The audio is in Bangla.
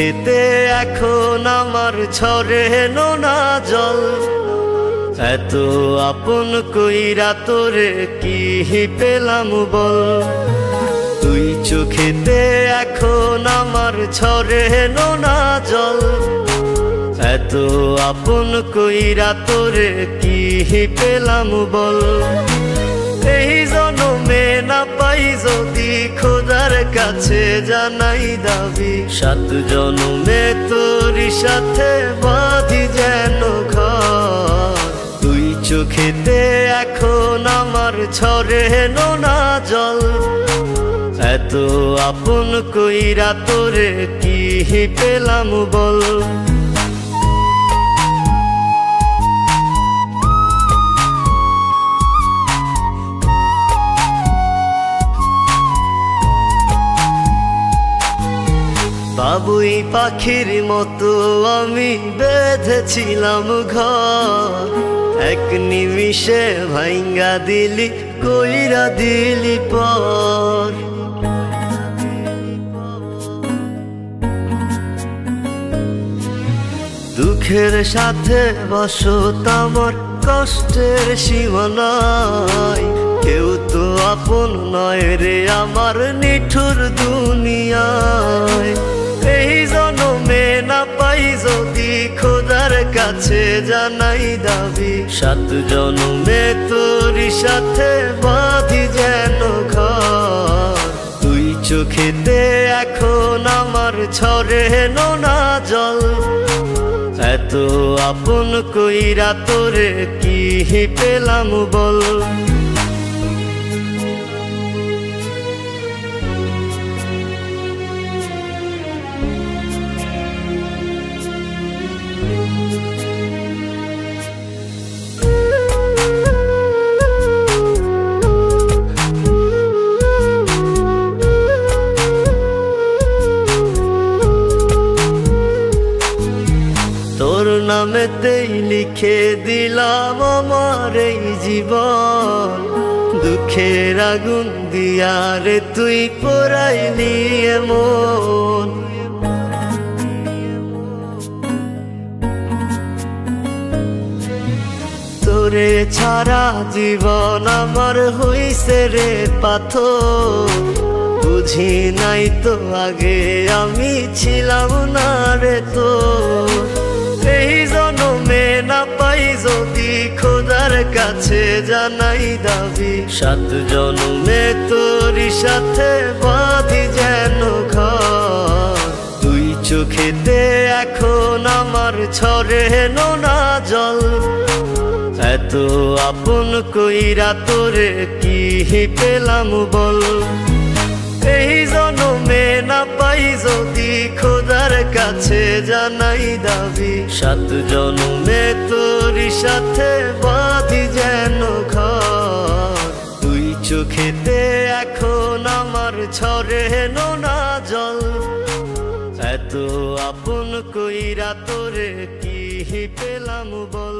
চোখেতে এখন আমার ঝরে নোনা জল। এত আপন কইরা তোরে কি পেলাম বল। তুই চোখেতে এখন আমার ঝরে নোনা জল। এত আপন কইরা তোরে কি পেলাম বল। এই জনমে না পাই যদি খোদার কাছে জানাই দাবি, 7 জনমে তোরই সাথে বাঁধি যেন ঘর। তুই চোখেতে এখন আমার ঝরে নোনা জল। এত আপন কইরা তোরে কি পেলাম বল। বাবুই পাখির মতো আমি বেঁধেছিলাম ঘর। এক নিমিষে ভাঙ্গা দিলি কইরা দিলি পর। দুঃখের সাথে বসত আমার কষ্টের সীমানায়। কেউ তো আপন নয় রে আমার নিঠুর দুনিয়ায়। এই জনমে না পাই যদি খোদার কাছে জানাই দাবি, 7 জনমে তোরই সাথে বাঁধি যেন ঘর। তুই চোখেতে এখন আমার ঝরে নোনা জল। এত আপন কইরা তোরে কি পেলাম বল। তোর নামেতেই লিখে দিলাম আমার এই জীবন। দুঃখের আগুন দিয়া রে তুই পোড়াইলি এমন। তোরে ছাড়া জীবন আমার হইছে রে পাথর। বুঝি নাই তো আগে আমি ছিলাম না রে তোর। এই জনমে না পাই যদি খোদার কাছে জানাই দাবি, 7 জনমে তোরই সাথে বাঁধি যেন ঘর। তুই চোখেতে এখন আমার ঝরে নোনা জল। এত আপন কইরা তোরে কি পেলাম বল। এই জনমে না পাই যদি খোদার কাছে জানাই দাবি, 7 জনমে তোরই সাথে বাঁধি যেন ঘর। তুই চোখেতে এখন আমার ঝরে নোনা জল। এত আপন কইরা তোরে কি পেলাম বল।